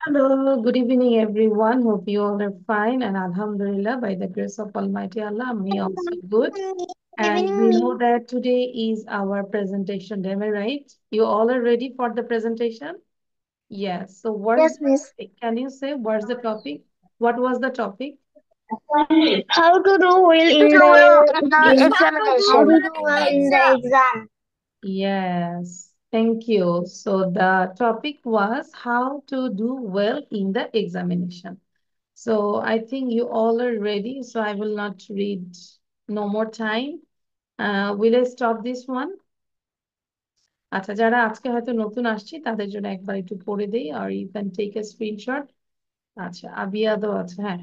Hello, good evening, everyone. Hope you all are fine. And Alhamdulillah, by the grace of Almighty Allah, me also good. And we know that today is our presentation day, am I right? You all are ready for the presentation? Yes. So, what's Yes, the miss. topic? Can you say what's the topic? What was the topic? How to do well in the examination? To do well in the exam? Yes. Thank you. So, the topic was how to do well in the examination. So I think you all are ready. So I will not read no more time. Will I stop this one? আচ্ছা যারা আজকে হয়তো নতুন আসছি তাদের জন্য একবার একটু পড়ে দেই আর you can take a screenshot আচ্ছা আবিয়াদও আছে হ্যাঁ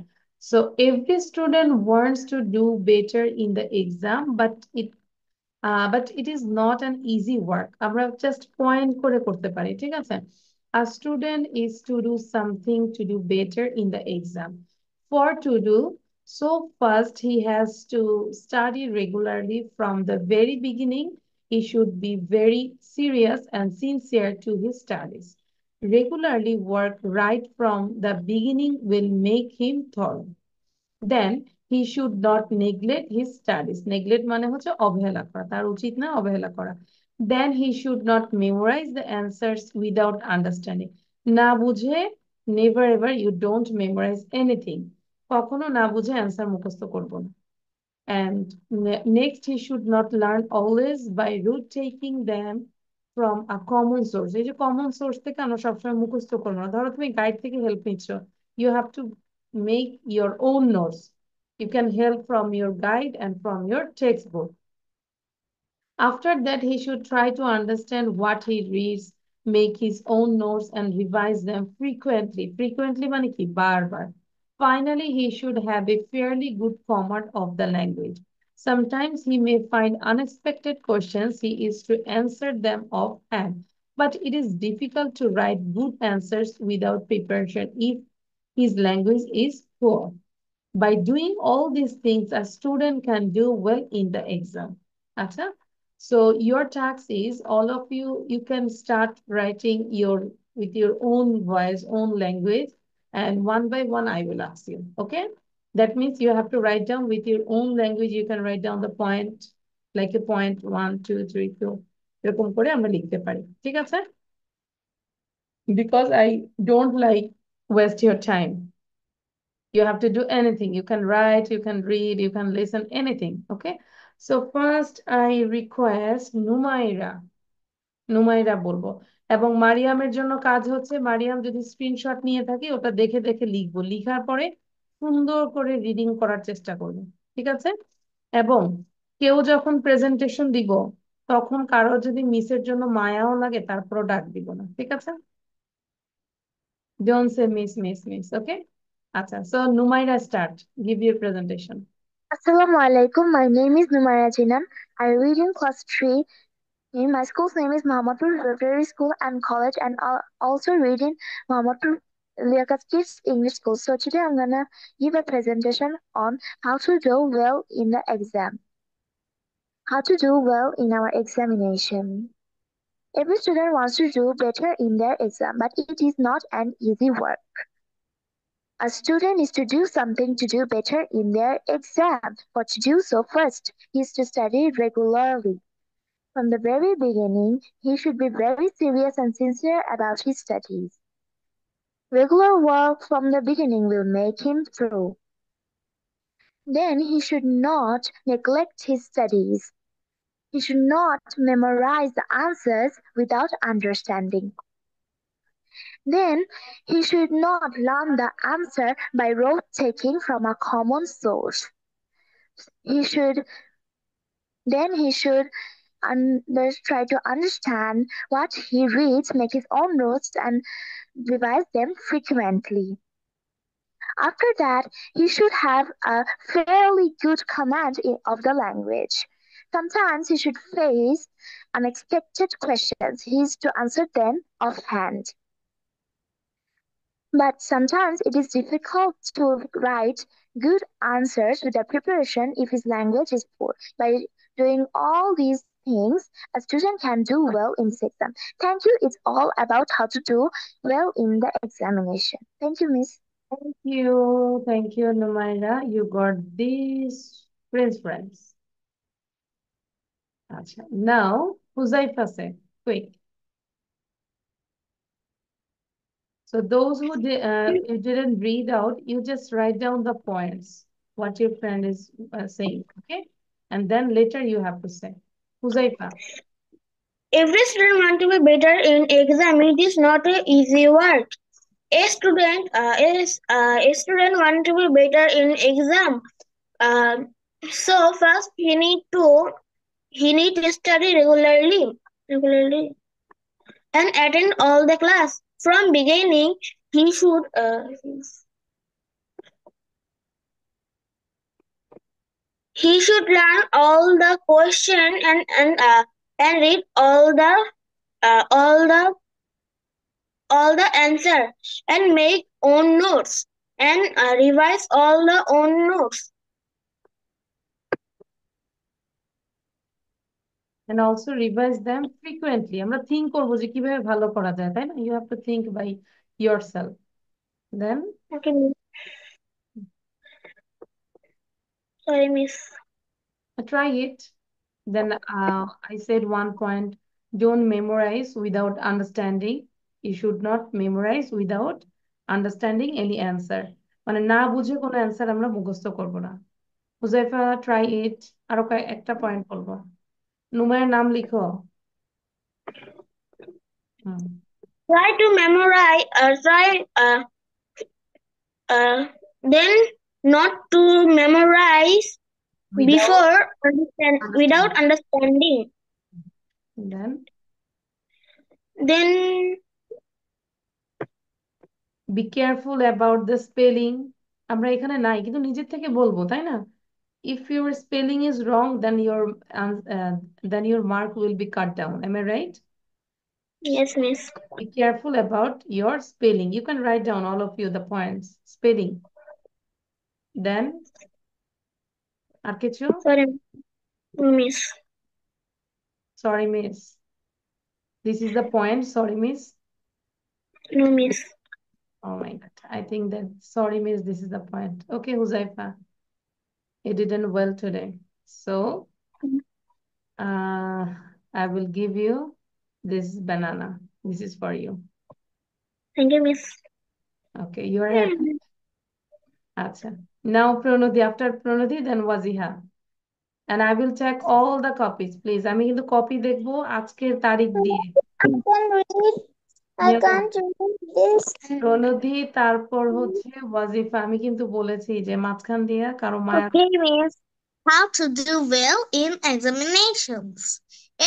so every student wants to do better in the exam but it is not an easy work আমরা just point করে করতে পারি ঠিক আছে a student is to do something to do better in the exam for to do so first he has to study regularly from the very beginning he should be very serious and sincere to his studies regularly work right from the beginning will make him thorough then he should not neglect his studies neglect মানে হচ্ছে অবহেলা করা তার উচিত না অবহেলা করা then he should not memorize the answers without understanding না বুঝে never ever you don't memorize anything কখনো না বুঝে অ্যান্সার মুখস্থ করব না and next he should not learn always by rote taking them from a common source এই যে common source থেকে আমরা সবসময় মুখস্থ করবো না ধরো তুমি গাইড থেকে হেল্প নিচ্ছ you have to make your own notes you can help from your guide and from your textbook after that, he should try to understand what he reads, make his own notes, and revise them frequently. Frequently, মানে কি বার. Finally, he should have a fairly good format of the language. Sometimes he may find unexpected questions. He is to answer them offhand. But it is difficult to write good answers without preparation if his language is poor. By doing all these things, a student can do well in the exam. আচ্ছা so your task is all of you you can start writing your with your own voice own language and one by one I will ask you okay that means you have to write down with your own language you can write down the point like a point 1 2 3 4 এরকম করে আমরা লিখতে পারি ঠিক আছে because I don't like waste your time you have to do anything. You can write, you can read, you can listen, anything. Okay. So first I request Numaira. নুমাইরা বলবো এবং মারিয়ামের জন্য কাজ হচ্ছে মারিয়াম যদি স্ক্রিনশট নিয়ে থাকি ওটা দেখে দেখে লিখবো লিখার পরে সুন্দর করে রিডিং করার চেষ্টা করবো ঠিক আছে এবং কেউ যখন প্রেজেন্টেশন দিব তখন কারো যদি মিসের জন্য মায়াও লাগে তারপরও ডাক দিব না ঠিক আছে ডোন্ট সে মিস ওকে আচ্ছা so Numaira start give your presentation Assalamu alaikum. My name is Numaira Jinam. I read in class 3. My school's name is Muhammadpur Repertory School and College, and I also read in Muhammadpur Liaquat Kids English School. So today I'm gonna give a presentation on how to do well in the exam. How to do well in our examination. Every student wants to do better in their exam, but it is not an easy work. A student is to do something to do better in their exam. For to do so, first, he is to study regularly. From the very beginning, he should be very serious and sincere about his studies. Regular work from the beginning will make him through. Then he should not neglect his studies. He should not memorize the answers without understanding. Then he should not learn the answer by rote taking from a common source. He should he should try to understand what he reads, make his own notes, and revise them frequently. After that, he should have a fairly good command of the language. Sometimes he should face unexpected questions. He is to answer them offhand. But sometimes it is difficult to write good answers with the preparation if his language is poor. By doing all these things a student can do well in this exam. Thank you. It's all about how to do well in the examination. Thank you, Miss. Thank you, Numaira. You got this French friends. Acha. Now, Huzaifa say, quick. So those who you didn't read out, you just write down the points, what your friend is saying, okay? And then later you have to say. Huzaifa, Every student want to be better in exam. It is not a easy work. A student want to be better in exam. Uh, so first he need to study regularly and attend all the class from beginning. He should learn all the question and read all the answer and make own notes and revise all the own notes. and also revise them frequently. আমরা think করবো যে কিভাবে ভালো করা যায়, তাই না? You have to think by yourself. Then Okay, miss. Sorry, miss. try it. Then I said one point, don't memorize without understanding. You should not memorize without understanding any answer. মানে না বুঝে কোনো অ্যান্সার আমরা মুখস্থ করব না। Huzaifa try it. আরো একটা পয়েন্ট বলবো। নুমায়ের নাম লিখো। হুম। Try to memorize. Then not to memorize Without without understanding. understanding. Then Then be careful about the spelling. আমরা এখানে নাই কিন্তু নিজের থেকে বলবো, তাই না? If your spelling is wrong, then your mark will be cut down. Am I right? yes, miss. Be careful about your spelling. You can write down all of you the points. Spelling. Then আর কিছু? Sorry, miss. Sorry, miss. This is the point. Sorry, miss. No, miss. Oh my God. I think that sorry, miss. This is the point. Okay, Huzaifa. You didn't well today. So I will give you this banana. This is for you. Thank you, miss. Okay, you are happy? Acha. Now Pranodi, after Pranodi, then Waziha. And I will check all the copies, please. আমি কিন্তু copy দেখবো আজকের তারিখ দিয়ে। I can't read this. প্রণধি তারপর হচ্ছে ওয়াজিফা। আমি কিন্তু বলেছি যে মাঝখান দিয়ে কারো মায়া। Okay, miss. How to do well in examinations.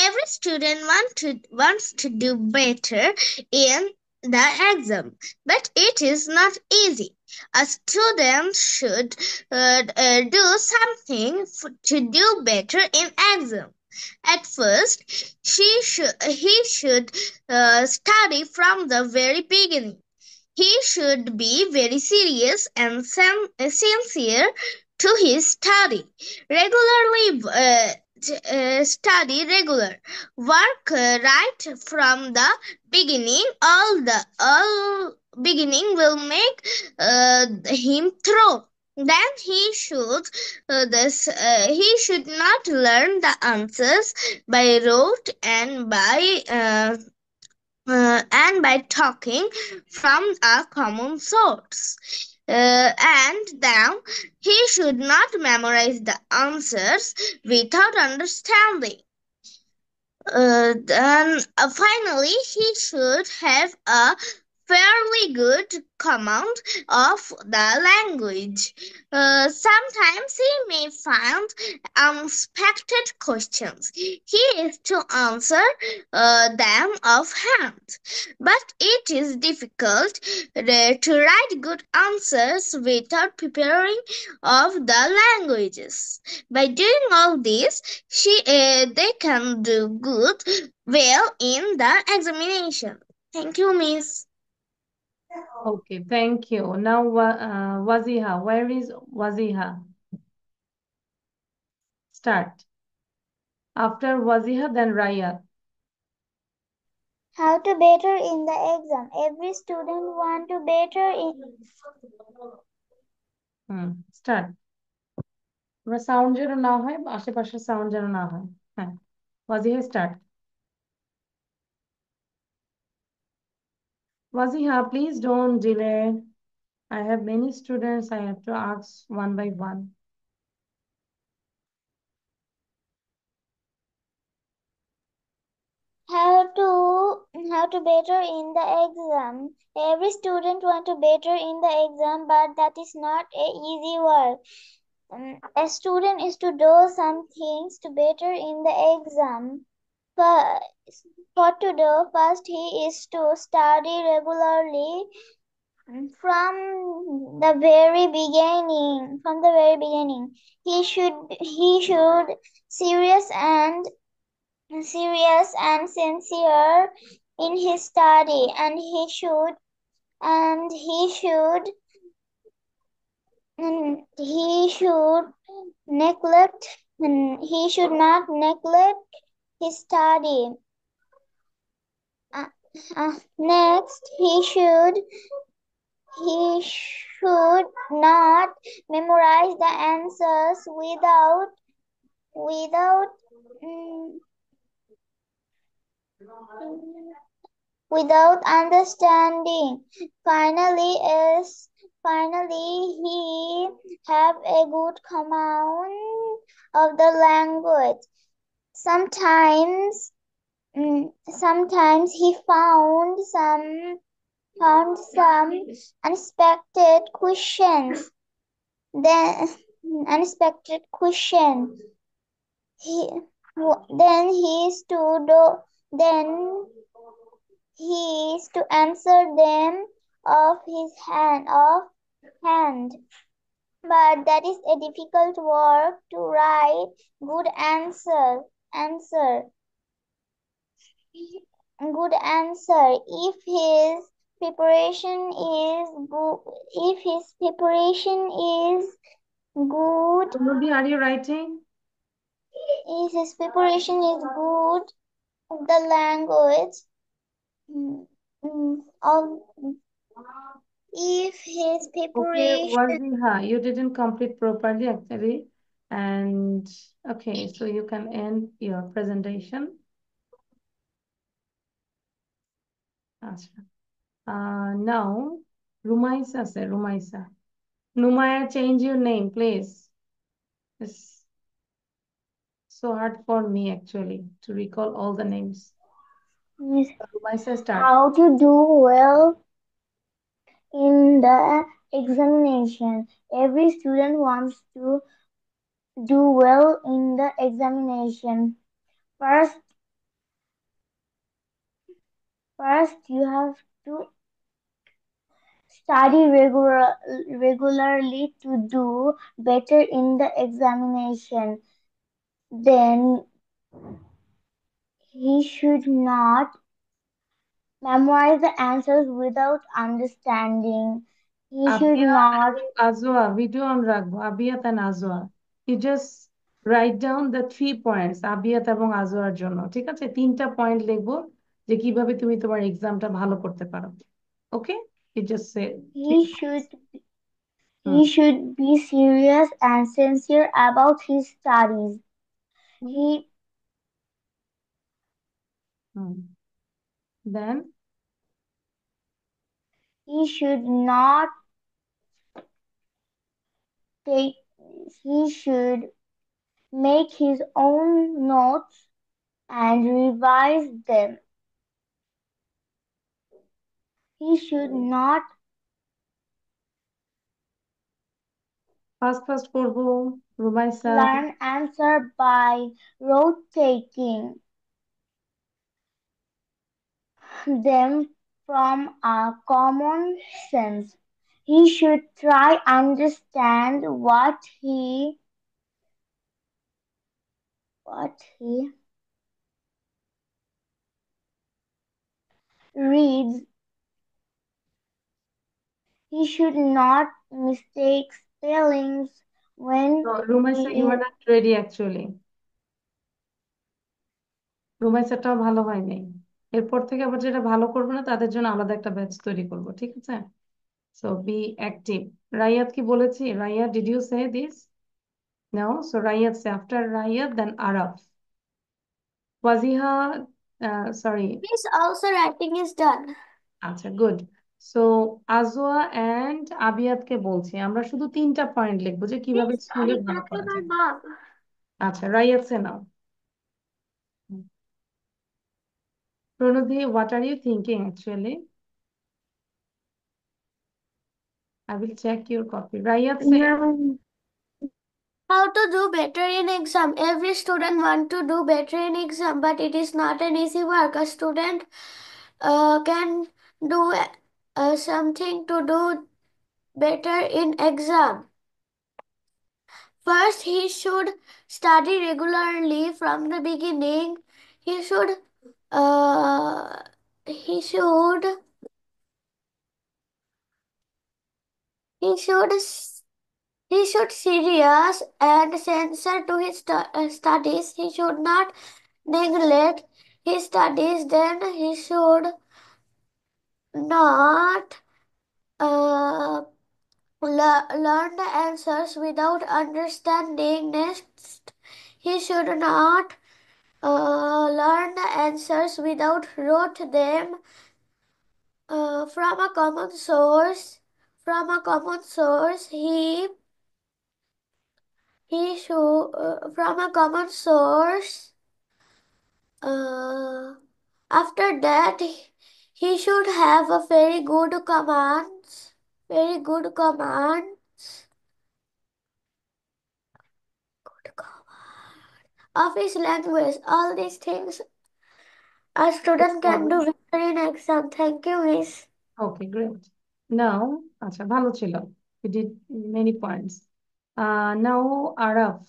Every student wants to do better in the exam, but it is not easy. A student should do something to do better in exam. At first, he should study from the very beginning. He should be very serious and sincere to his study. Regularly study regular. Work right from the beginning. All beginning will make him through. Then he should not learn the answers by rote and by talking from a common source. And then he should not memorize the answers without understanding. Then finally, he should have a fairly good command of the language. Sometimes he may find unexpected questions. He is to answer them offhand, but it is difficult to write good answers without preparing of the languages. By doing all this, they can do well in the examination. Thank you, Miss. Okay, thank you. Now, Waziha, where is Waziha? Start. After Waziha, then Raya. How to better in the exam. Every student want to better in. Start. Sound যেন না হয়, আশেপাশে sound যেন না হয়। হ্যাঁ, Wajiha start. Wajiha, please don't delay. I have many students. I have to ask one by one. How to better in the exam. Every student want to better in the exam, but that is not a easy work. A student is to do some things to better in the exam. For to do, first he is to study regularly from the very beginning. He should serious and sincere in his study, and he should neglect he should not neglect his study. Next, he should not memorize the answers without mm, without understanding. Finally, he have a good command of the language. Sometimes, sometimes he found some unexpected questions. Then unexpected question. He then he is to do then he is to answer them off hand. But that is a difficult work to write good good answer. Preparation is good if his preparation is good Nudi, are you writing? if his preparation is good, the language of if his Okay, preparation. Waziha, you didn't complete properly actually. And okay, so you can end your presentation. আচ্ছা। Now, Rumaisa sir, Rumaisa. Numaya, change your name, please. It's so hard for me actually to recall all the names. Miss, Rumaisa, start. how to do well in the examination. Every student wants to do well in the examination. First, first you have to study regularly to do better in the examination. Then he should not memorize the answers without understanding. He should Abia not. এবং Azwa, video on রাখবো, আবিয়াত and Azwa. You just write down the 3 points আবিয়াত এবং আজওয়ার জন্য, ঠিক আছে? 3টা point লিখবো যে কিভাবে তুমি তোমার এক্সামটা ভালো করতে পারো। ওকে, you just say He 3 points. should hmm he should be serious and sincere about his studies. Hmm He hmm. Then he should not take he should make his own notes and revise them. He should not first করবো Rumaisa. learn answer by rote taking them from a common sense. He should try understand what he reads. He should not mistake spellings when No, Rumaisa, he you are is. not ready actually. রুমাই স্যারটাও ভালো হয় নাই। এরপর থেকে আবার যেটা ভালো করবে না তাদের জন্য আলাদা একটা ব্যাচ তৈরি করব, ঠিক আছে? So B active. রাইয়াত কি বলেছি? Raiyat, did you say this? No. So Raiyat say after Raiyat then Araf. Wajiha, sorry. Miss, also writing is done. আচ্ছা, গুড। সো আজওয়া অ্যান্ড আবিয়াতকে বলছি আমরা শুধু 3টা পয়েন্ট লিখবো যে কিভাবে Miss, স্কুলে read ভালো that to করা my যায়। mom. আচ্ছা, রাইয়াত সে নাও। প্রণধি, what are you thinking actually? I will check your copy. Rayat say. How to do better in exam. Every student want to do better in exam, but it is not an easy work. A student can do something to do better in exam. First, he should study regularly from the beginning. He should uh, he should he should he should serious and sincere to his studies. He should not neglect his studies. Then he should not uh, learn the answers without understanding. Next, he should not learn the answers without wrote them from a common source. From a common source, he should from a common source. After that, he should have a very good commands. Very good commands. Good command of his language. All these things a student can do better in exam. Thank you, Miss. Okay, great. Now, আচ্ছা ভালো ছিল. We did many points. Now Araf.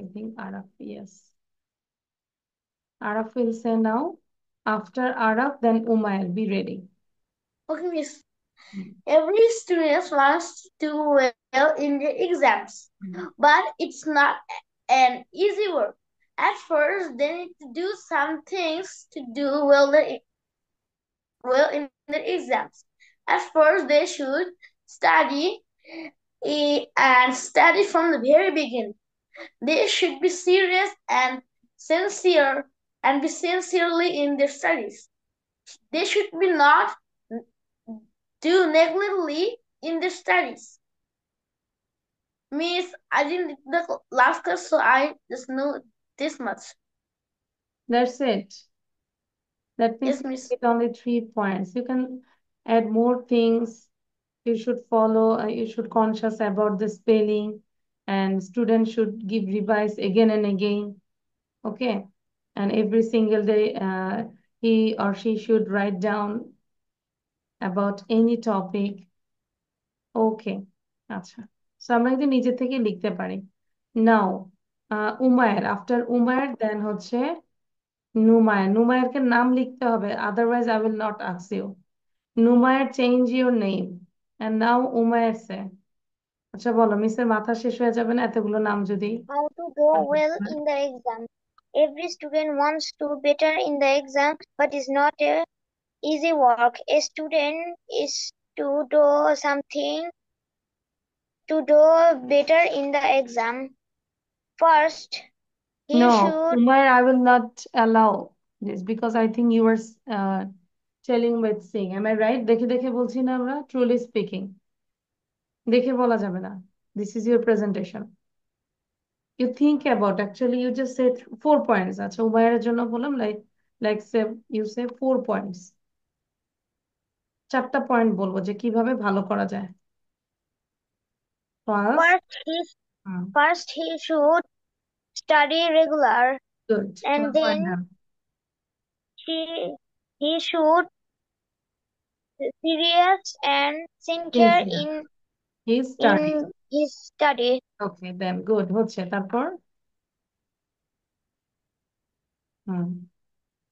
I think Araf, yes. Araf will say now. After Araf, then Umair. Be ready. Okay, Miss. Hmm. Every student wants to do well in the exams, but it's not an easy work. At first, they need to do some things to do well in the exams. At first, they should study and study from the very beginning. They should be serious and sincere and be sincerely in their studies. They should be not do negligently in their studies. Miss, I didn't read the last class, so I just know this much. That's it. That means Yes, you Miss. get only 3 points. You can add more things. You should follow, you should conscious about the spelling, and students should give revise again and again. Okay. And every single day, he or she should write down about any topic. Okay. আচ্ছা, so আমরা কিন্তু নিজে থেকে লিখতে পারি। Now Umayer, after Umayer then হচ্ছে নুমায়ের। নুমায়েরকে নাম লিখতে হবে, otherwise I will not ask you. Numayer, change your name and now Umayer say. আচ্ছা বলো, মিসের মাথা শেষ হয়ে যাবে না এতগুলো নাম যদি। How to do well in the exam. Every student wants to better in the exam, but it's not a easy work. A student is to do something to do better in the exam. First, he No, should Umair, I will not allow this because I think you are telling with saying. Am I right? দেখে দেখে বলছি না আমরা, truly speaking. দেখে বলা যাবে না. This is your presentation. You think about, actually you just said 4 points. আচ্ছা, উমায়ের জন্য বললাম like say you say 4 points. 4টা পয়েন্ট বলবো যে কিভাবে ভালো করা যায়। First, first he first he should study regular, good. and 1 point then down. he should serious and sincere Sincere. He studied. in his study. Okay, then good. হচ্ছে তারপর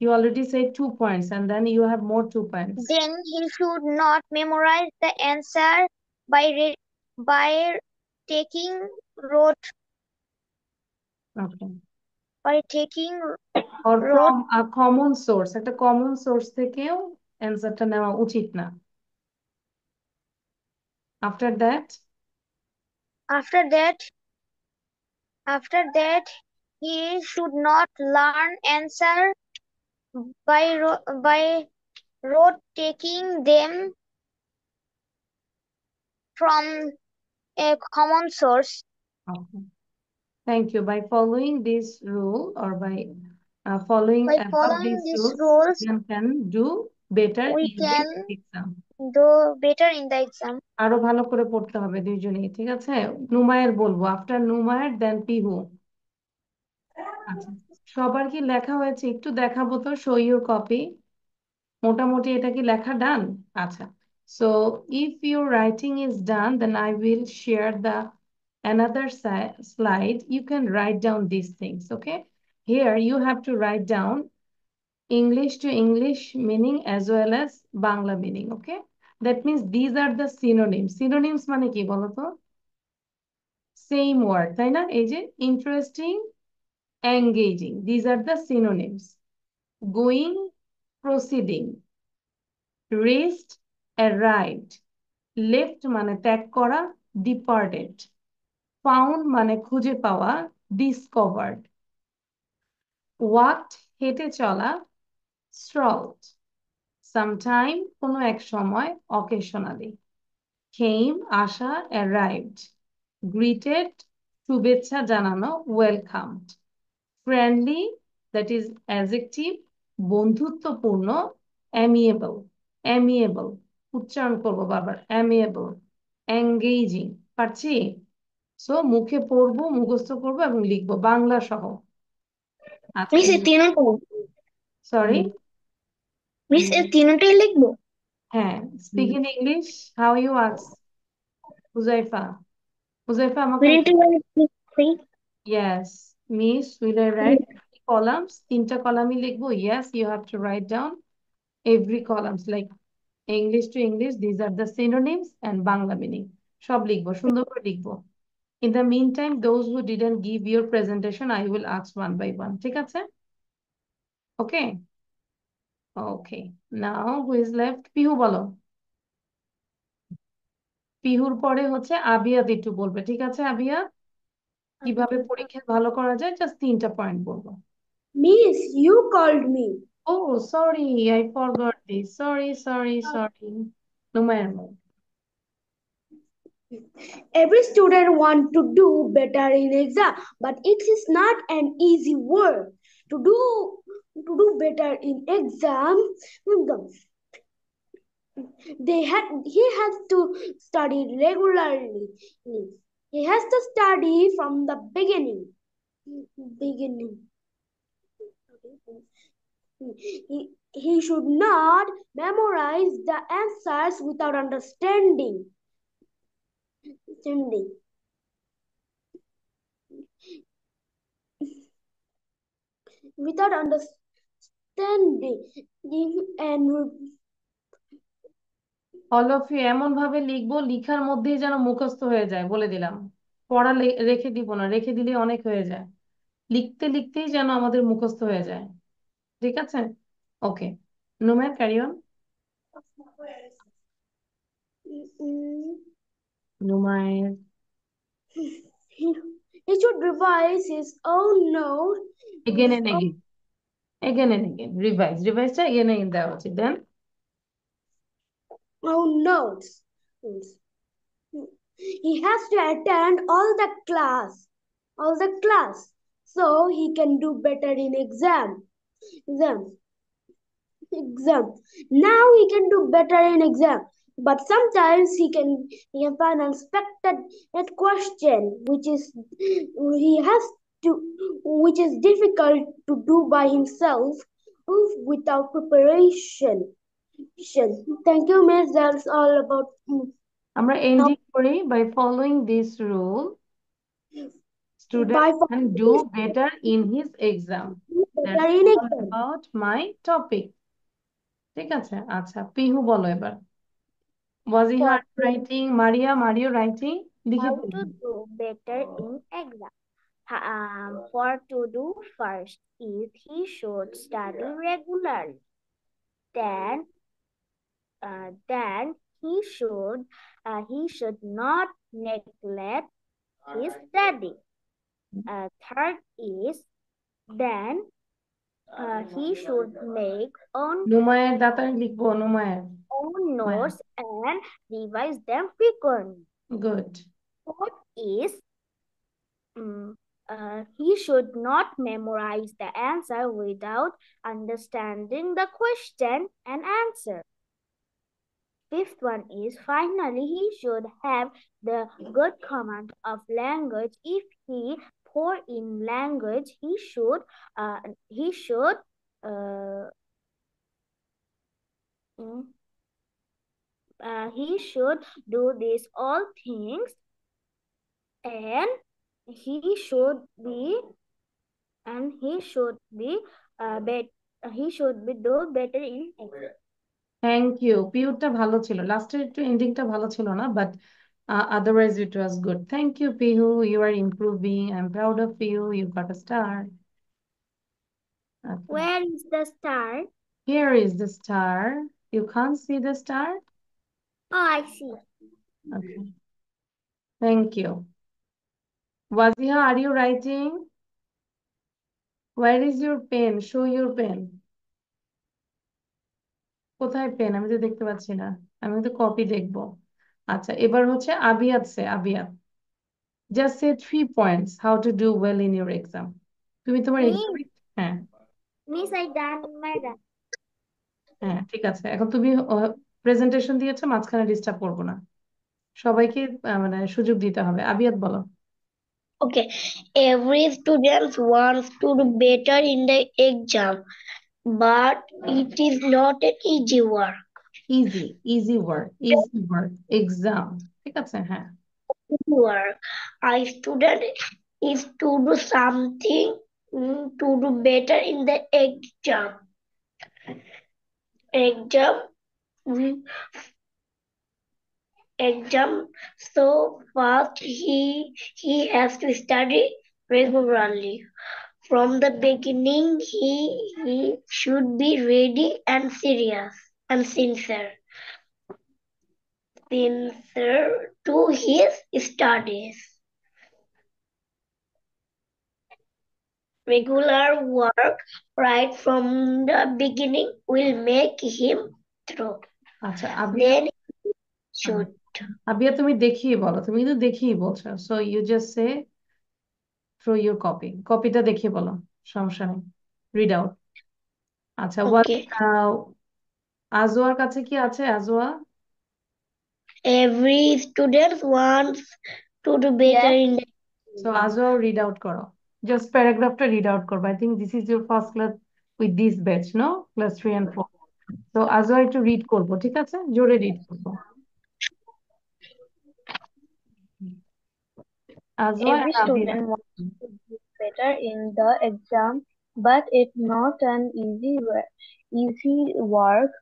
you already said 2 points and then you have more 2 points. Then he should not memorize the answer by taking rote. Okay. by taking or road from a common source, একটা common source থেকেও অ্যান্সারটা নেওয়া উচিত না। After that, after that he should not learn answer by road taking them from a common source. okay. Thank you. By following this rule or by following By above following these these rules, rules, student can do better we in can the exam. do better in the exam. আরো ভালো করে পড়তে হবে দুইজনেই, ঠিক আছে? নুমায়ের বলবো, after নুমায়ের দেন পিহু। আচ্ছা, সবার কি লেখা হয়েছে? একটু দেখাবো তো, শো ইউর কপি। মোটামুটি এটা কি লেখা ডান? আচ্ছা, so if your writing is done, then I will share the another slide. You can write down these things, okay? Here you have to write down English to English meaning as well as Bangla meaning, okay? That means these are the synonyms. Synonyms মানে কি বলো তো? Same word, তাই না? এই যে interesting, engaging, these are the synonyms. Going, proceeding, raised, arrived, left মানে ত্যাগ করা, departed, found মানে খুঁজে পাওয়া, discovered, walked হেঁটে চলা, strolled, sometime কোনো এক সময়, occasionally, came আসা, arrived, greeted শুভেচ্ছা জানানো, welcomed, friendly that is adjective বন্ধুত্বপূর্ণ, amiable, amiable উচ্চারণ করবো বারবার, amiable, engaging পারছি? সো মুখে পড়বো, মুখস্থ করবো এবং লিখবো বাংলা সহ। আচ্ছা, মিস এই তিনটাই সরি, মিস এই তিনটাই লিখবো? হ্যাঁ, speak in English, how you ask Huzaifa? Huzaifa আমাকে, yes, miss, will I write columns? তিনটা কলামই লিখবো? Yes, you have to write down every columns like English to English, these are the synonyms and Bangla meaning. সব লিখবো, সুন্দর করে লিখবো। In the meantime, those who didn't give your presentation, I will ask one by one. ঠিক আছে? Okay. Okay. Now who is left? Pihu বলো। পিহুর পরে হচ্ছে আবিয়াদ একটু বলবে, ঠিক আছে? আবিয়াদ, কিভাবে পরীক্ষায় ভালো করা যায়, জাস্ট তিনটা পয়েন্ট বলবো। Miss, you called me. Oh, sorry, I forgot this. Sorry. Numair mo. Every student want to do better in exam, but it is not an easy work. To do better in exam, he has to study regularly. He has to study from the beginning. He should not memorize the answers without understanding. Without understanding and all of you এমন ভাবে লিখবো, লিখার মধ্যেই যেন মুখস্থ হয়ে যায়, বলে দিলাম। পড়া রেখে দিব না, রেখে দিলে অনেক হয়ে যায়। লিখতে লিখতেই যেন আমাদের মুখস্থ হয়ে যায়, ঠিক আছে? Okay, Numar, carry on. Numayer, he should revise his own notes. again and again, রিভাইজটা again and again দেওয়া উচিত। Then Own notes. He has to attend all the class, so he can do better in exam. Now he can do better in exam, but sometimes he can find unexpected question which is difficult to do by himself without preparation. Thank you, Miss. That's all about. আমরা ending করি, by following this rule student can do better in his exam. That's all about my topic. ঠিক আছে? আচ্ছা, পিহু বলো এবার। Waziha writing, Mario writing, লিখে How ফেলবো। to do better in exam. For to do first is he should study regularly. Then he should not neglect his study. Third is then he should make নুমায়ের দাতার লিখবো নুমায়ের own notes and revise them frequently. Good. Fourth is he should not memorize the answer without understanding the question and answer. Fifth one is finally he should have the good command of language. If he poor in language, he should do these all things, and he should be do better in exam. Thank you. পিউটা ভালো ছিল, লাস্টের একটু এন্ডিংটা ভালো ছিল না, but otherwise it was good. Thank you, Pihu. You are improving. I'm proud of you. You got a star. Okay. Where is the star? Here is the star. You can't see the star? Oh, I see. Okay. Thank you. Waziha, are you writing? Where is your pen? Show your pen. কোথায় pen? আমি তো দেখতে পাচ্ছি না, আমি তো copy দেখবো। আচ্ছা, এবার হচ্ছে আবিয়াত সে আবিয়াত just say 3 points how to do well in your exam. তুমি তোমার exam হ্যাঁ Miss, I done my done. হ্যাঁ ঠিক আছে, এখন তুমি প্রেজেন্টেশন দিয়েছো, মাঝখানে ডিস্টার্ব করবো না, সবাইকে মানে সুযোগ দিতে হবে। আবিয়াত বলো। Okay, every student wants to do better in the exam, but it is not an easy work. easy work exam, ঠিক আছে হ্যাঁ। Work. A student is to do something to do better in the exam. Exam. So first he has to study regularly. From the beginning, he should be ready and serious and sincere to his studies. Regular work right from the beginning will make him through. আচ্ছা Then he should. Abia তুমি দেখিয়ে বলো, তুমি কিন্তু দেখিয়ে বলছো, so you just say through your কপিটা দেখিয়ে বলো, সমস্যা নেই, রিড আউট। আচ্ছা, আজওয়ার কাছে কি আছে? Azwa, every student wants to do better in the so Azwa read out করো, জাস্ট প্যারাগ্রাফটা রিড আউট করো। I think this is your first class with this batch, no? Class 3 and 4। তো আজওয়া একটু রিড করবো, ঠিক আছে? জোরে রিড করবো। Every student wants to do better in the exam, but it's not an easy work.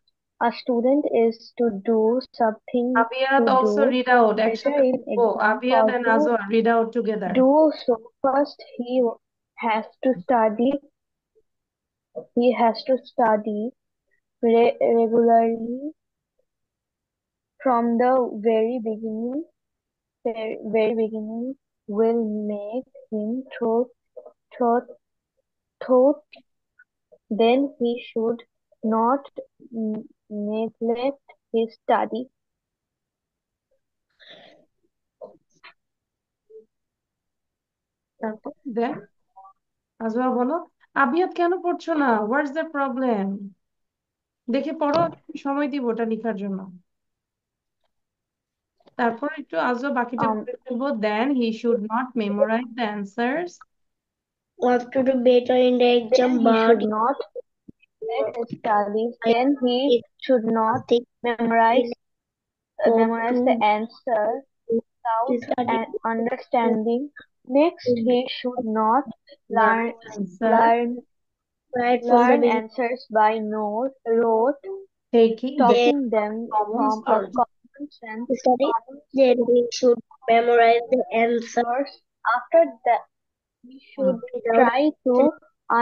A student is to do something Abiyat to also do read out. better একসাথে in বলবো। exam. Abiyat For and to Azwa read out together. do so first has to study he has to study regularly from the very beginning will make him thought then he should not neglect his study. Then Azwa বলো। আবিয়াত কেন পড়ছো না? What's the problem? দেখে পড়ো, সময় দিব ওটা লেখার জন্য। তারপর একটু আজও বাকিটা পড়ে ফেলবো। Then he should not memorize the answers. Wants to do better in the exam, Then he should not neglect his studies. Then he should not memorize the answer without understanding. Next, he should not learn answers by rote, taking them from a common sense. Then he should memorize the answers. After that, he should without try to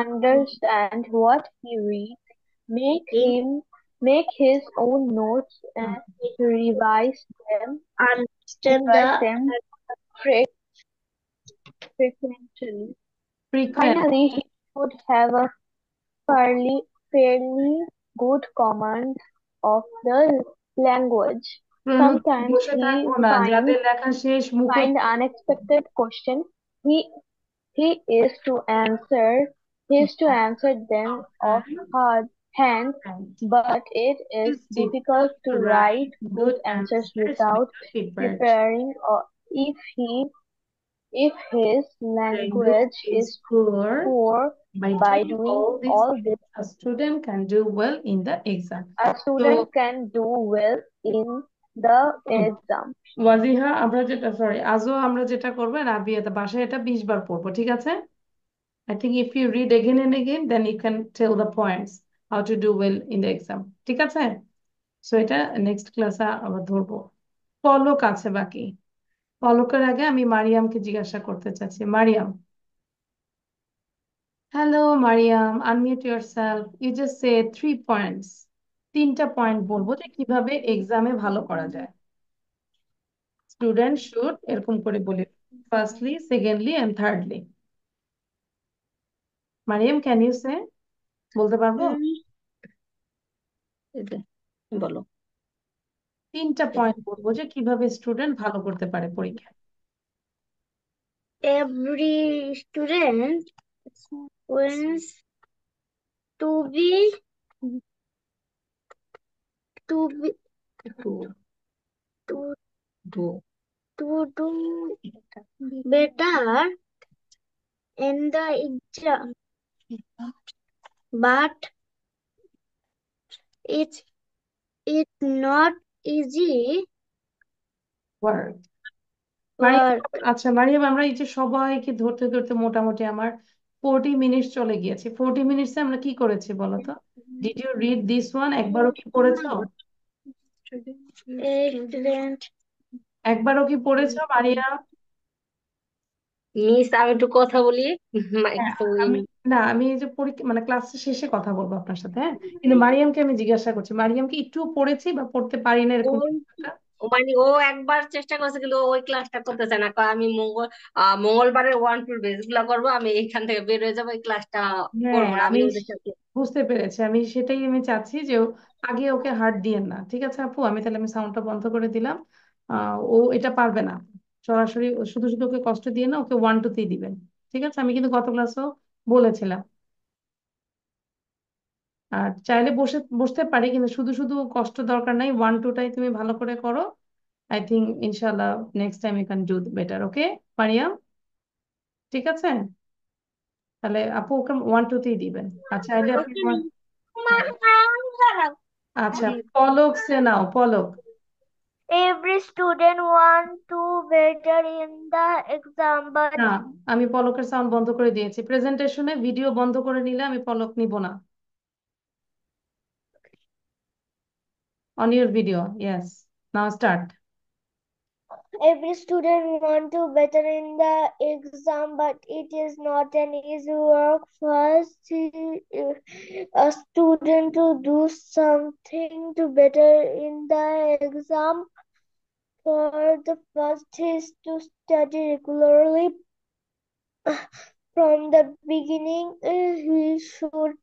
understand what he reads, make his own notes and revise them understand revise the them fre- frequently. frequent. Finally, he should have a fairly good command of the language. Sometimes বসে থাকবো না, যাদের লেখা শেষ find মুখস্থ। unexpected question. He he is to answer them off hard hand, but it is difficult to write good answers without preparing or if he if his language is poor by doing all this. A student can do well in the exam. A student can do well in the exam. Wajiha আমরা যেটা আজও আমরা যেটা করবো, রাবিয়াতে বাসায় এটা 20 বার পড়বো, ঠিক আছে? I think if you read again and again, then you can tell the points how to do well in the exam. ঠিক আছে? সো এটা নেক্সট ক্লাসে আবার ধরবো। পলক আছে বাকি। পলকের আগে আমি মারিয়ামকে জিজ্ঞাসা করতে চাচ্ছি। Mariam, hello Mariam, unmute yourself. You just say 3 points. 3টা পয়েন্ট বলবো যে কিভাবে এক্সামে ভালো করা যায়। স্টুডেন্ট শুড এরকম করে বলি, firstly, secondly and thirdly. Mariam, can you say? বলতে পারবো? বলো। 3টা পয়েন্ট বলবো যে কিভাবে স্টুডেন্ট ভালো করতে পারে পরীক্ষায়। Every student wants to be to be to Do. to do better in the exam, but it's not easy Word. work. আচ্ছা মারিয়াম, আমরা এই যে সবাইকে ধরতে ধরতে মোটামুটি আমার 40 মিনিট চলে গিয়েছে। 40 মিনিটসে আমরা কি করেছি বলো তো? Did you read this one? একবারও কি পড়েছো? Student একবারও কি পড়েছো মারিয়াম? মিস আমি একটু কথা বলি মাইক হ্যাঁ, তো আমি না, আমি এই যে পরীক্ষা মানে ক্লাসের শেষে কথা বলবো আপনার সাথে, হ্যাঁ? কিন্তু মারিয়ামকে আমি জিজ্ঞাসা করছি, মারিয়ামকে একটু পড়েছি বা পড়তে পারি না এরকম ওই কিছু একটা? মানে ও একবার চেষ্টা করছে কিন্তু ওই ক্লাসটা করতে চায় না, কয় আমি মঙ্গলবারের 1 2 বেস গুলা করবো, আমি এইখান থেকে বের হয়ে যাবো, এই ক্লাসটা হ্যাঁ, করবো না আমি আমি ওদের সাথে। বুঝতে পেরেছি। আমি সেটাই আমি চাচ্ছি যে আগে ওকে হার্ট দিয়েন না, ঠিক আছে আপু? আমি সাউন্ডটা বন্ধ করে দিলাম। ও এটা পারবে না সরাসরি, শুধু শুধু ওকে কষ্ট দিয়ে না, ওকে 1 2 দিবেন, ঠিক আছে? আমি কিন্তু গত ক্লাসেও বলেছিলাম। আর চাইলে বসতে পারি, কিন্তু শুধু শুধু কষ্ট দরকার নাই, 1 2 তুমি ভালো করে করো। আই থিঙ্ক ইনশাল্লাহ next time you can do better. Okay Mariam, ঠিক আছে? তাহলে আপু ওকে 1 2 দিবেন। আচ্ছা চাইলে আপনি আচ্ছা পলক সে নাও, পলক। Every student want to better in the exam, but না, আমি পলকের সাউন্ড বন্ধ করে দিয়েছি। প্রেজেন্টেশনে ভিডিও বন্ধ করে নিলে আমি পলক নিব না। On your video, yes, now start. every student want to better in the exam, but it is not an easy work. First, a student to do something to better in the exam. For the first is to study regularly. From the beginning, he should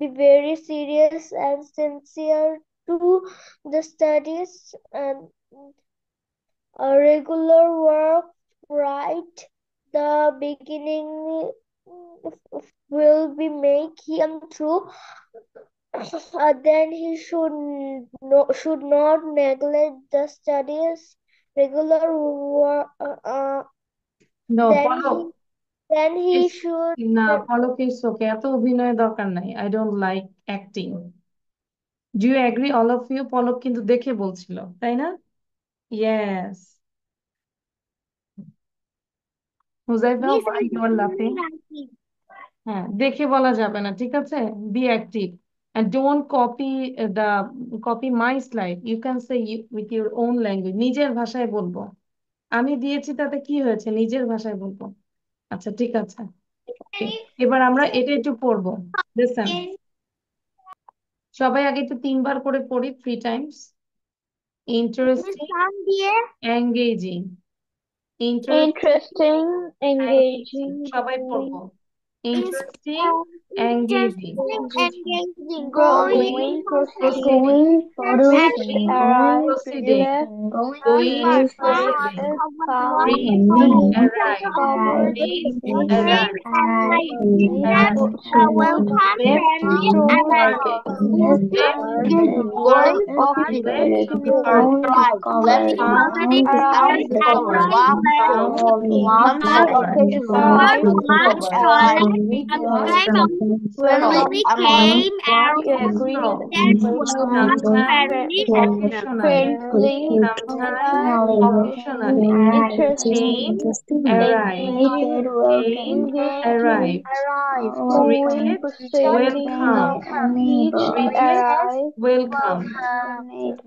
be very serious and sincere to the studies, and a regular work right the beginning will be make him through. Then he should not neglect the studies. Regular work. No Then Palak, he should. না পলক it's okay, এত অভিনয়ের দরকার নাই। I don't like acting. Do you agree all of you? Palak কিন্তু দেখে বলছিল, তাই না? Yes. Huzaifa, Miss, why I you are laughing? হ্যাঁ, দেখে বলা যাবে না, ঠিক আছে? Be active and don't copy my slide. You can say with your own language. নিজের ভাষায় বলবো। আমি দিয়েছি তাতে কি হয়েছে? নিজের ভাষায় বলবো। আচ্ছা ঠিক আছে। এবার আমরা এটা একটু পড়বো। লিসেন, সবাই আগে একটু 3 বার করে পড়ি, 3 Times. Interesting, engaging, Interesting, engaging, engaging, সবাই পড়বো। Interesting, engaging, going, proceeding, proceeding, arrive, proceeding, left, going, visited, proceeding, come, read, arrive, discovered, read, read, arrive, neighborhood, left, market, left, going, left, officer, department, found, arrive, discovered, found, discovered, arrive, Friendly came agreed, sometimes occasionally, friendly, sometimes occasionally, interesting, came, arrived, came, engaging, arrived, going, greeted, proceeding, welcome, reached, greeted, arrived, welcome,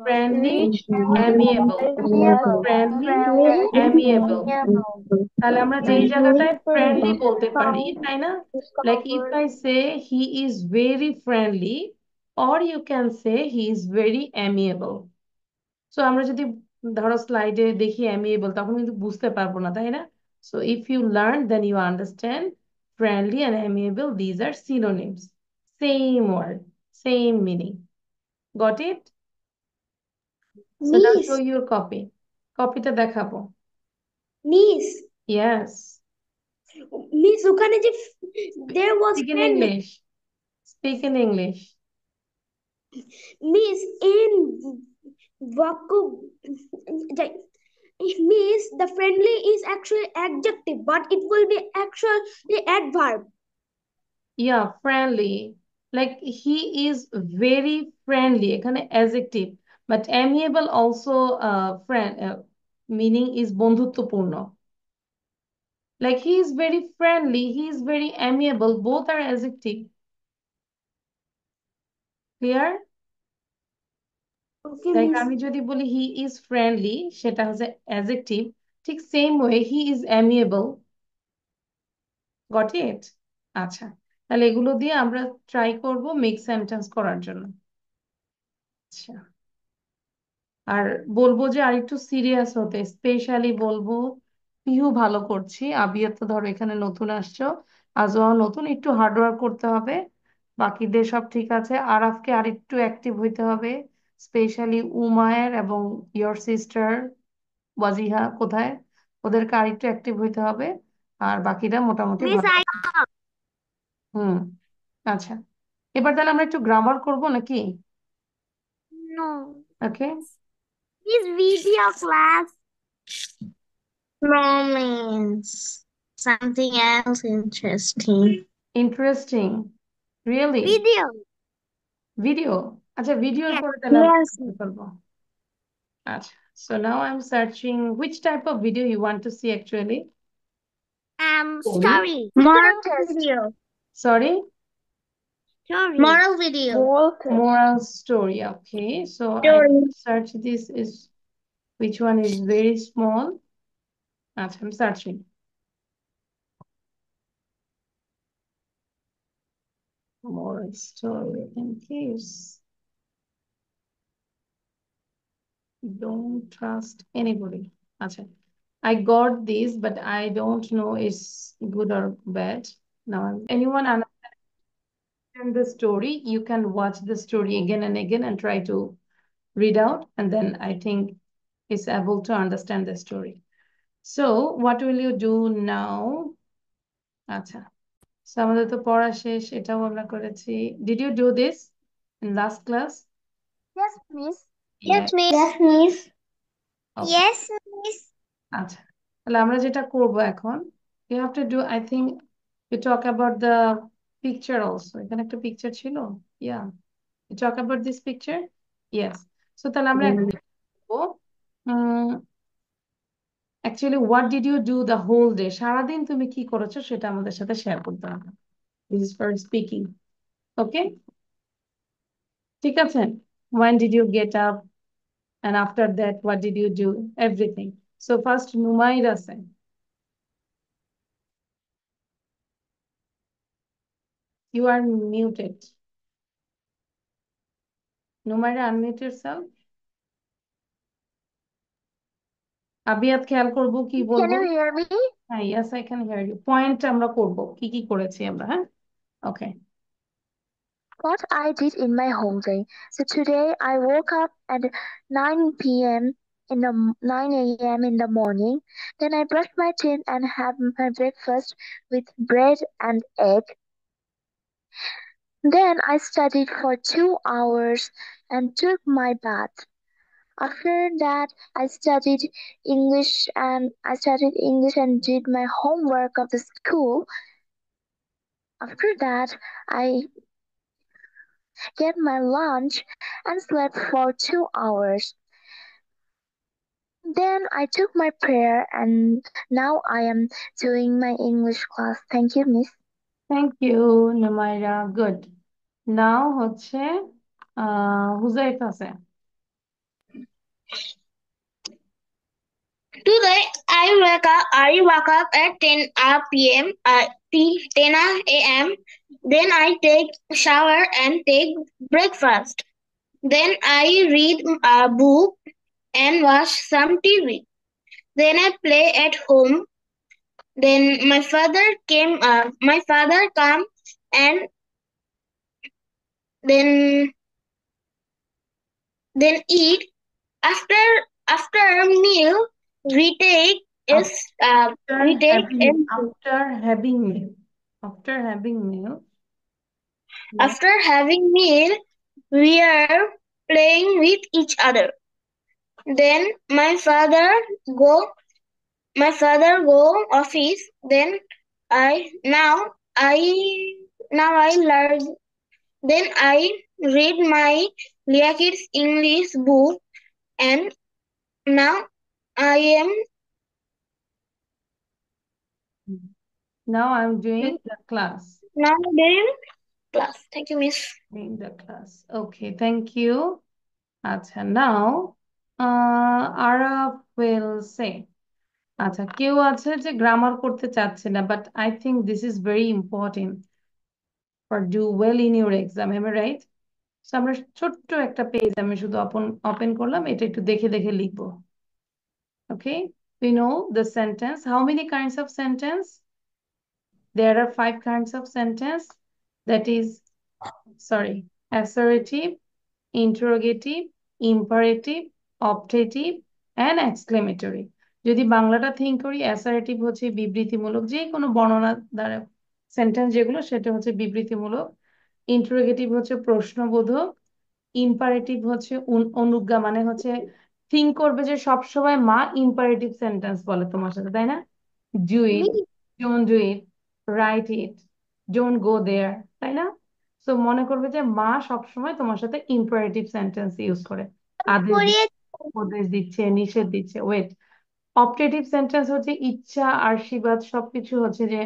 friendly, reached, amiable, left, friendly, left, amiable। তাহলে আমরা যেই জায়গাটায় friendly বলতে পারি, found, তাই না? Like if discovered, I say he is very friendly, or you can say he is very amiable. So আমরা যদি ধরো স্লাইডে দেখি অ্যামিয়েবল, তখন কিন্তু বুঝতে পারবো না, তাই না? So if you learn then you understand friendly and amiable, these are synonyms, same word, same meaning. Got it? So now Miss, show your copy. কপিটা দেখাবো। Miss, ইয়েস, Miss, ওখানে যে there was speak in friendly. English, speak in English. Miss, in Vaku, Miss, the friendly is actually adjective, but it will be actually adverb. Yeah, friendly, like he is very friendly, এখানে adjective, but amiable also friend meaning is বন্ধুত্বপূর্ণ। Like he is very friendly, he is very amiable, both are adjective. Clear? Okay, Like Miss. আমি যদি বলি he is friendly, সেটা হচ্ছে adjective, ঠিক same way he is amiable. Got it? আচ্ছা, তাহলে এগুলো দিয়ে আমরা ট্রাই করব মেক সেন্টেন্স করার জন্য। আচ্ছা, আর বলবো যে আরেকটু সিরিয়াস হতে, স্পেশালি বলবো পিহু ভালো করছি, আবিয়া তো ধরো এখানে নতুন আসছো, আজও নতুন, একটু হার্ডওয়ার্ক করতে হবে। বাকিদের সব ঠিক আছে, আরাফকে আরেকটু অ্যাক্টিভ হইতে হবে, স্পেশালি উমায়ের এবং ইয়োর সিস্টার ওয়াজিহা কোথায়, ওদেরকে আরেকটু অ্যাক্টিভ হইতে হবে। আর বাকিরা মোটামুটি ভালো। হুম, আচ্ছা, এবার তাহলে আমরা একটু গ্রামার করবো নাকি? No. Okay, This video class. No means something else interesting. Interesting, really? Video. Video, আচ্ছা ভিডিওর Yes. পরে তাহলে আমরা Yes. শুরু করবো। আচ্ছা, so now I'm searching which type of video you want to see actually. Story. Moral video. Sorry, Story. Moral video. moral story. Okay, so I Story. search this is which one is very small. আচ্ছা, I'm searching. Moral story in case. Don't trust anybody. আচ্ছা, I got this, but I don't know it's good or bad. Now, anyone understand the story, you can watch the story again and again and try to read out, and then I think it's able to understand the story. So, what will you do now? আচ্ছা, so আমাদের তো পড়া শেষ, এটাও আমরা করেছি। Did you do this in last class? Yes, Miss. Yes. Yes, Miss. Okay. Yes, Miss. আচ্ছা, তাহলে আমরা যেটা করব এখন, you have to do, I think you talk about the picture also. এখানে একটা পিকচার ছিল, yeah, you talk about this picture, yes. So তাহলে আমরা actually what did you do the whole day, সারাদিন তুমি কি করেছো সেটা আমাদের সাথে শেয়ার করতে হবে। This is for speaking, okay? ঠিক আছে, when did you get up, and after that what did you do, everything. So first নুমাইর আছে, You are muted. Numaira, unmute yourself. আবিয়াত খেয়াল করবো কি Can বলবো? you hear me? হ্যাঁ, yes, I can hear you. Point আমরা করব কি করেছি আমরা, হ্যাঁ? Okay. What I did in my whole day. So today I woke up at 9 p.m. in the 9 a.m. in the morning. Then I brushed my teeth and had my breakfast with bread and egg. Then I studied for 2 hours and took my bath. After that, I studied English and did my homework of the school. After that, I get my lunch and slept for 2 hours. Then I took my prayer and now I am doing my English class. Thank you, Miss. Thank you, Numaira. Good. Now হচ্ছে হুজাইফা আছে। Today I woke up at 10 p.m. 10 a.m. Then I take shower and take breakfast. Then I read a book and watch some TV. Then I play at home. Then my father come and then eat. After a meal we take is we take After having meal. After having meal. After having meal we are playing with each other. Then my father go office. Then I learn. Then I read my Leah Kids English book, and now I am Now I'm doing the class. now doing class. Thank you, Miss. Doing the class. Okay, thank you. আচ্ছা, now Araf will say. আচ্ছা, কেউ আছে যে grammar করতে চাচ্ছে না, but I think this is very important for do well in your exam. Am I right? So আমরা ছোট্ট একটা পেজ আমি শুধু ওপেন করলাম, এটা একটু দেখে দেখে লিখবো। Okay, we know the sentence. How many kinds of sentence? There are 5 kinds of sentence. That is, sorry, assertive, interrogative, imperative, optative, and exclamatory. যদি বাংলাটা থিঙ্ক করি, অ্যাসারেটিভ হচ্ছে বিবৃতিমূলক, যে কোনো বর্ণনা দ্বারা সেন্টেন্স যেগুলো সেটা হচ্ছে বিবৃতিমূলক। ইন্টারোগেটিভ হচ্ছে প্রশ্নবোধক। ইম্পারেটিভ হচ্ছে অনুজ্ঞা, মানে হচ্ছে থিঙ্ক করবে যে সবসময় মা ইম্পারেটিভ সেন্টেন্স বলে তোমার সাথে, তাই না? Do it, don't do it, write it, don't go there, তাই না? তো মনে করবে যে মা সবসময় তোমার সাথে ইম্পারেটিভ সেন্টেন্স ইউজ করে, উপদেশ দিচ্ছে, নিষেধ দিচ্ছে। ওয়েট, অপটেটিভ সেন্টেন্স হচ্ছে ইচ্ছা, আশীর্বাদ, সবকিছু হচ্ছে যে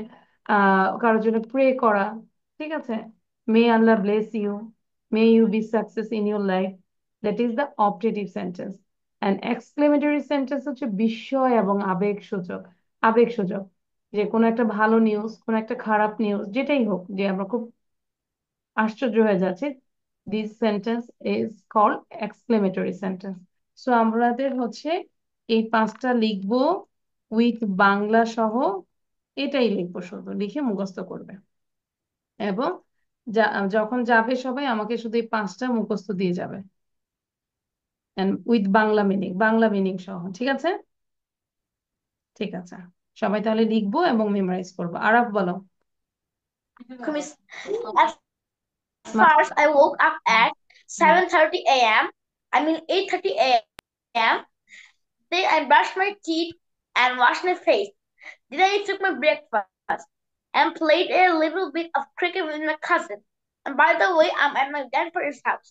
কারোর জন্য প্রে করা, ঠিক আছে? May Allah bless you, may you be success in your life, that is the optative sentence. And exclamatory sentence হচ্ছে বিস্ময় এবং আবেগসূচক, যে কোনো একটা ভালো নিউজ, কোনো একটা খারাপ নিউজ, যেটাই হোক, যে আমরা খুব আশ্চর্য হয়ে যাচ্ছে, this sentence is called exclamatory sentence. So আমাদের হচ্ছে এই 5টা লিখবো উইথ বাংলা সহ, এটাই লিখবো, শুধু লিখে মুখস্থ করবে। এবং যখন যাবে সবাই আমাকে শুধু এই 5টা মুখস্থ দিয়ে যাবে, উইথ বাংলা মিনিং সহ, ঠিক আছে? ঠিক আছে, সবাই তাহলে লিখবো এবং মেমোরাইজ করবো। আরাফ বলো। At first, I woke up at 7:30 a.m. I mean 8:30 a.m. Then I brushed my teeth and washed my face. Then I took my breakfast and played a little bit of cricket with my cousin. And by the way, I'm at my grandfather's house.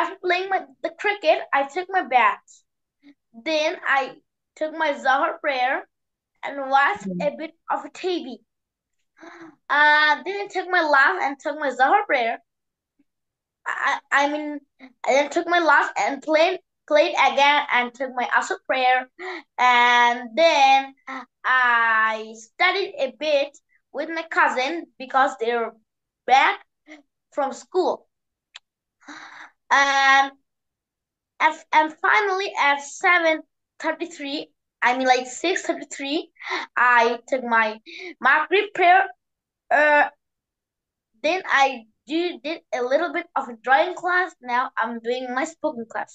After playing the cricket, I took my bath. Then I took my Zohar prayer and watched a bit of TV. Then I took my lunch and took my Zohar prayer. I then took my lunch and played again and took my Asr prayer. And then I studied a bit with my cousin because they're back from school. And finally at 7:33, I mean like 6:33, I took my Maghrib prayer. Then I did a little bit of a drawing class. Now I'm doing my spoken class.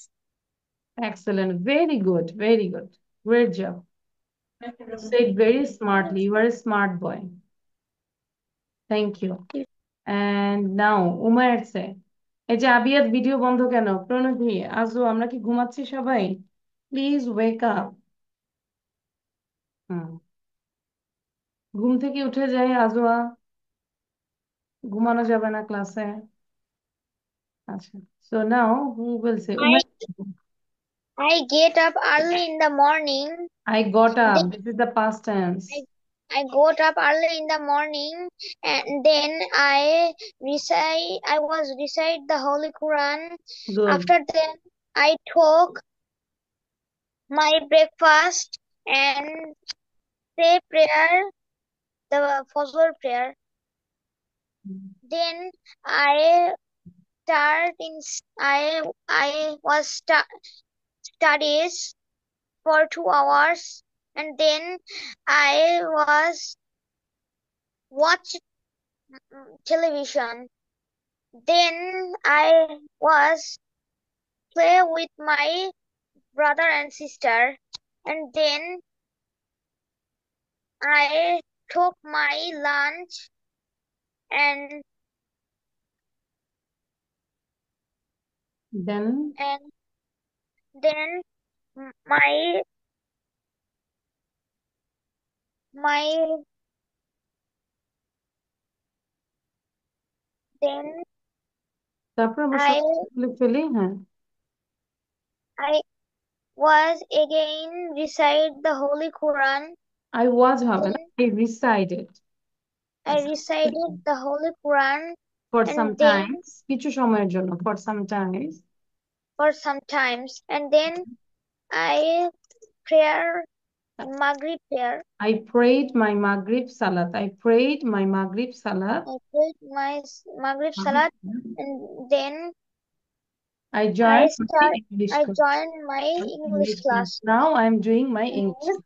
Excellent. Very good. Very good. Great job. You said very smartly. You are a smart boy. Thank you. And now Umair সে এই যে আবিয়াত video বন্ধ কেন? প্রণধি, আজু, আমরা কি ঘুমাচ্ছি সবাই? Please wake up. ঘুম থেকে উঠে যাই আজুয়া, ঘুমানো যাবে না ক্লাসে। আচ্ছা, so now who will say? I get up early in the morning. I got up. This is the past tense. I got up early in the morning, and then I was recite the Holy Quran. Good. After that, I took my breakfast and say prayer, the Fajr prayer. Then I was studies for 2 hours, and then I was watch television. Then I was play with my brother and sister, and then I took my lunch, and then তারপর আমরা সবগুলো ফেলি। হ্যাঁ, I was again recite the Holy Quran. I was হবে না, I recited. I recited the Holy Quran for and some then times, কিছু সময়ের জন্য, for some times. And then I Maghrib prayer. I prayed my Maghrib Salat. I prayed my Maghrib Salat. And then I joined my English class. Now I'm doing my English.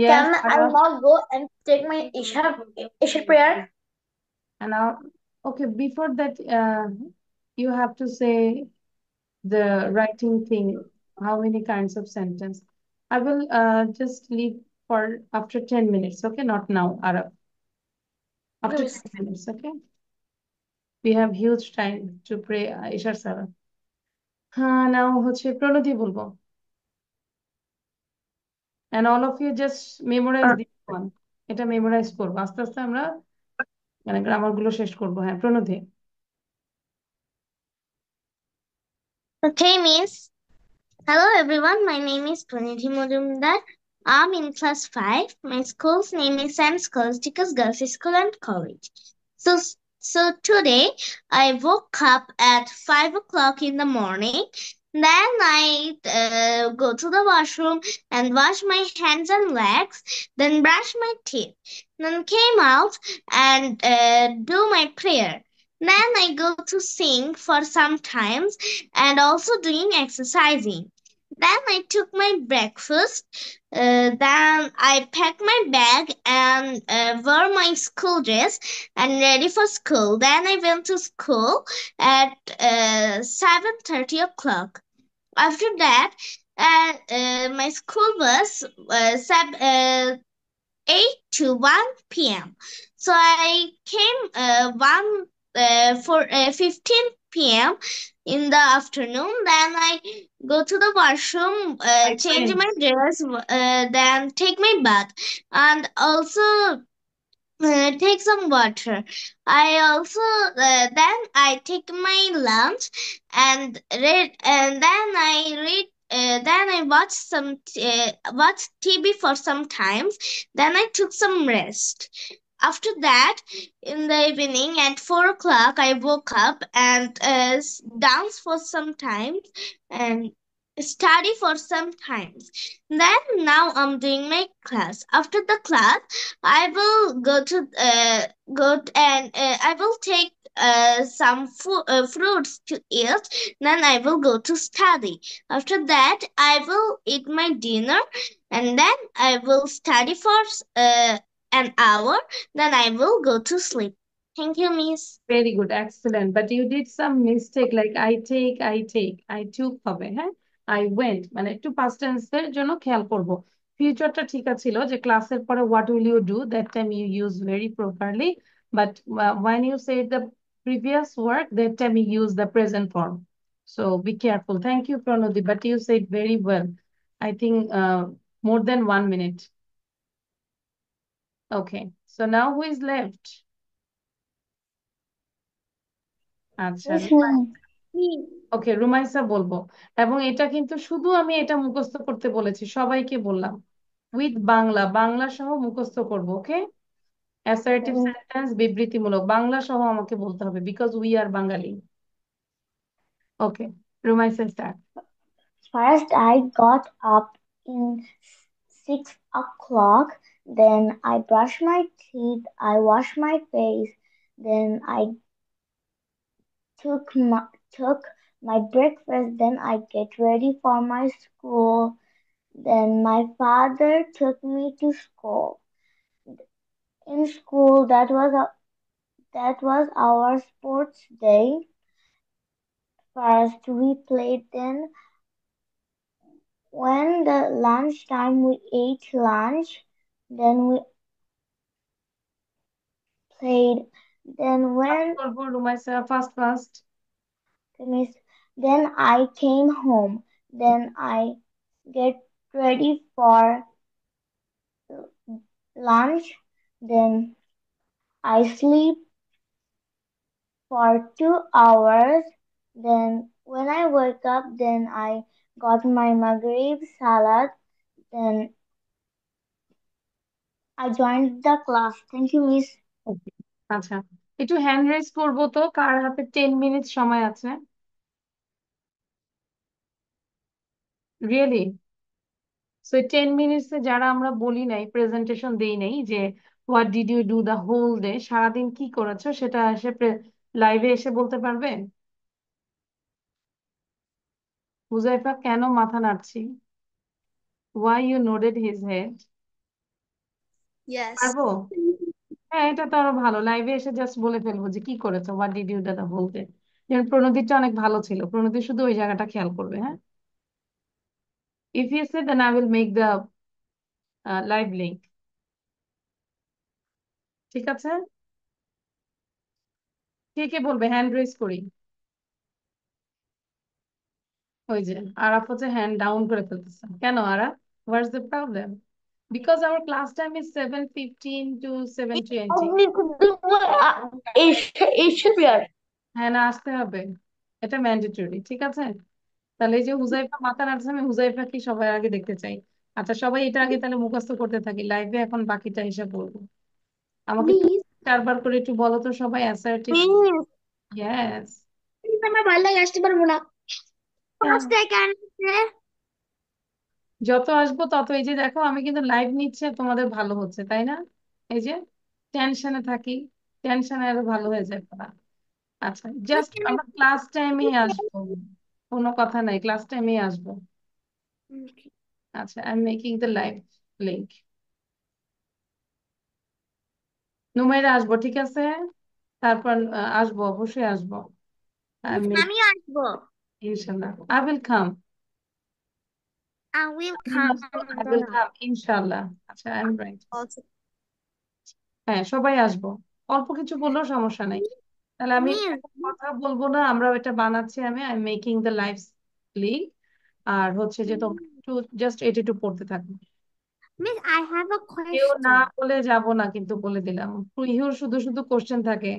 Yes. Can I now go and take my Isha prayer? And now, okay, before that, you have to say the writing thing, how many kinds of sentence. I will just leave for after 10 minutes, okay? Not now, Arab. After 10 minutes, okay? We have huge time to pray Ishar Salah. Now হচ্ছে প্রণতি বলবো. And all of you just memorize this one. এটা memorize করবো, আস্তে আস্তে আমরা মানে grammar গুলো শেষ করবো। হ্যাঁ, প্রণতি। Okay, miss. Hello everyone, my name is Pranidhi Majumdar. I'm in class 5. My school's name is St. Scholastica's Girls School and College. So today I woke up at 5 o'clock in the morning. Then I go to the washroom and wash my hands and legs, then brush my teeth, then came out and do my prayer. Then I go to sing for some times and also doing exercising. Then I took my breakfast. Then I packed my bag and wore my school dress and ready for school. Then I went to school at 7:30 o'clock. After that, my school was 8 to 1 p.m. So I came 15 p.m. in the afternoon. Then I go to the washroom, change my dress, then take my bath, and also take some water. I also then I take my lunch and read, and then I read. Then I watched watched TV for some times. Then I took some rest. After that, in the evening at 4 o'clock, I woke up and danced for some time. And study for some times. Then now I'm doing my class. After the class, I will go to and I will take some fruits to eat. Then I will go to study. After that, I will eat my dinner, and then I will study for an hour. Then I will go to sleep. Thank you, Miss. Very good, excellent. But you did some mistake like I took হবে, হ্যাঁ? I went মানে একটু past tense এর জন্য খেয়াল করব। ফিউচারটা ঠিক ছিল যে ক্লাসের পরে what will you do, that time you use very properly, but when you say the previous work, that time you use the present form. So be careful. Thank you, Pranodi, but you said very well. I think more than 1 minute. Okay, so now who is left? আচ্ছা, Miss me. ওকে, রুমাইসা বলবো। এবং এটা কিন্তু শুধু আমি এটা মুখস্থ করতে বলেছি, সবাইকে বললাম উইথ বাংলা, বাংলা সহ মুখস্থ করবো। ওকে, অ্যাসার্টিভ সেন্টেন্স, বিবৃতিমূলক বাংলা সহ আমাকে বলতে হবে, because we are Bangali. Okay, Rumaisa start. First, I got up in 6 o'clock. Then I brushed my teeth. I washed my face. Then I took my breakfast. Then I get ready for my school. Then my father took me to school. In school, that was our sports day. First, we played. Then, when the lunchtime, we ate lunch. Then we played. Then when করবো Rumaisa, first first. Miss, then I came home. Then I get ready for lunch. Then I sleep for 2 hours. Then when I wake up, then I got my Maghrib salad. Then I joined the class. Thank you, Miss. ওকে, আচ্ছা, একটু hand raise করবো তো, কার হাতে 10 minute সময় আছে? Really? So 10 minutes এ যারা আমরা বলি নাই, প্রেজেন্টেশন দেই নাই যে what did you do the whole day, সারাদিন কি করেছো সেটা এসে লাইভে এসে বলতে পারবে? হুজাইফা কেন মাথা নাড়ছি? Why you nodded his head? Yes. পারবো? হ্যাঁ, এটা তো আরো ভালো, লাইভে এসে জাস্ট বলে ফেলবো যে কি করেছো, what did you do the whole day. যেমন প্রণোদিতটা অনেক ভালো ছিল, প্রণোদিত শুধু ওই জায়গাটা খেয়াল করবে। হ্যাঁ, if you say then I will make the live link. ঠিক আছে, কে কে বলবে? হ্যান্ড রেজ করি। ওই যে আরাফ হচ্ছে হ্যান্ড ডাউন করে ফেলতেছে কেন? Araf, what's the problem? Because our class time is 7:15 to 7:20। হ্যাঁ, না, আসতে হবে, এটা ম্যান্ডেটরি। ঠিক আছে, তাহলে এই যে হুজাইফা মাথা নাড়ছে, আমি হুজাইফা কি সবার আগে দেখতে চাই। আচ্ছা, সবাই এটা আগে তাহলে মুখস্থ করতে থাকি, লাইভে এখন বাকিটা হিসাব বলবো। আমাকে একটু Miss, 4বার করে একটু বলো তো সবাই, অ্যাসার্টিভ। Miss, yes. আমার ভালো লাগে আসতে পারবো না। First I can say, যত আসবো তত, এই যে দেখো আমি কিন্তু লাইভ নিচ্ছে, তোমাদের ভালো হচ্ছে তাই না? এই যে টেনশনে থাকি, টেনশনে আরো ভালো হয়ে যায় পড়া। আচ্ছা, জাস্ট আমরা ক্লাস টাইমে আসবো, কোনো কথা নাই, ক্লাস টাইমে আসবো। আচ্ছা, I am making the live link. Numaira আসবো, ঠিক আছে, তারপর আসবো, অবশ্যই আসবো। আমি আসবো। ইনশাল্লাহ I will come. I will come I will come ইনশাল্লাহ। আচ্ছা, আই এম রাইট। also. হ্যাঁ, সবাই আসবো, অল্প কিছু বললেও সমস্যা নাই। তাহলে আমি Miss, এখন কথা বলবো না, আমরা এটা বানাচ্ছি, আমি I am making the live link. আর হচ্ছে যে তোমরা একটু জাস্ট এটা একটু পড়তে থাকবে। Miss, I have a কেউ না question. বলে যাব না, কিন্তু বলে দিলাম, ইহুর শুধু শুধু কোশ্চেন থাকে।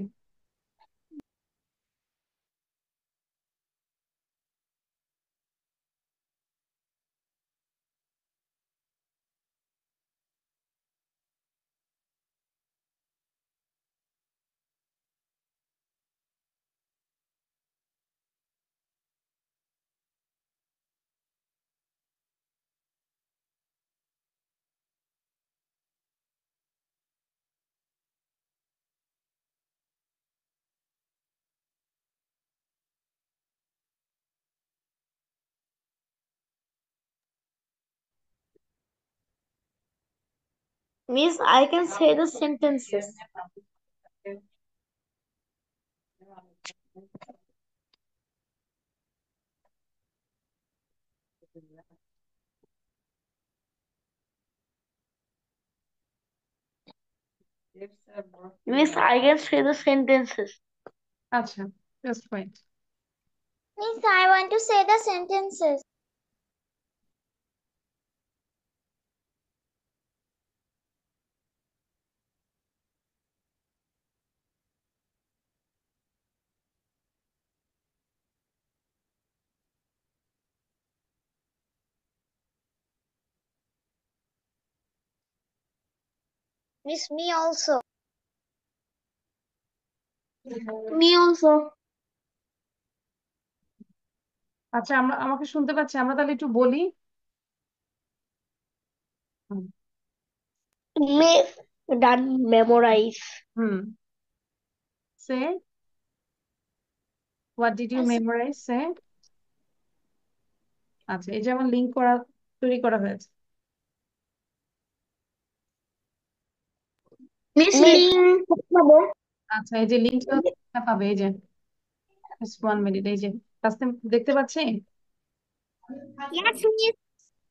Miss, I can say the sentences. Miss, I can say the sentences. Acha, just wait. Miss, I want to say the sentences. Miss, me also. Me also. আচ্ছা, আমাকে শুনতে পাচ্ছি, আমরা তাহলে একটু বলি। হুম। Miss, done memorize. Say, what did you memorize? Say. আচ্ছা, এই যে আমার লিঙ্ক তৈরি করা হয়েছে। Miss, link. আচ্ছা, এই যে লিঙ্কটা পাবে, এই যে just 1 minute, এই যে দেখতে পাচ্ছি। Yes, Miss.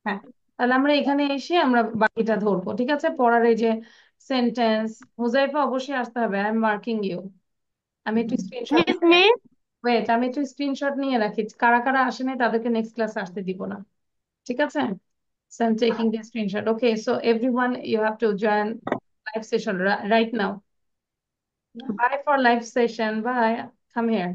হ্যাঁ, তাহলে আমরা এখানে এসে আমরা বাকিটা ধরবো, ঠিক আছে? পড়ার এই যে সেন্টেন্স, হুজাইফা অবশ্যই আসতে হবে। I am marking you. আমি একটু স্ক্রিনশট ওয়েট, আমি একটু স্ক্রিনশট নিয়ে রাখি, কারা কারা আসে নাই তাদেরকে নেক্সট ক্লাসে আসতে দিব না, ঠিক আছে? So I'm taking the screenshot. Okay, so everyone, you have to join live session right now. Bye for live session. Bye. Come here.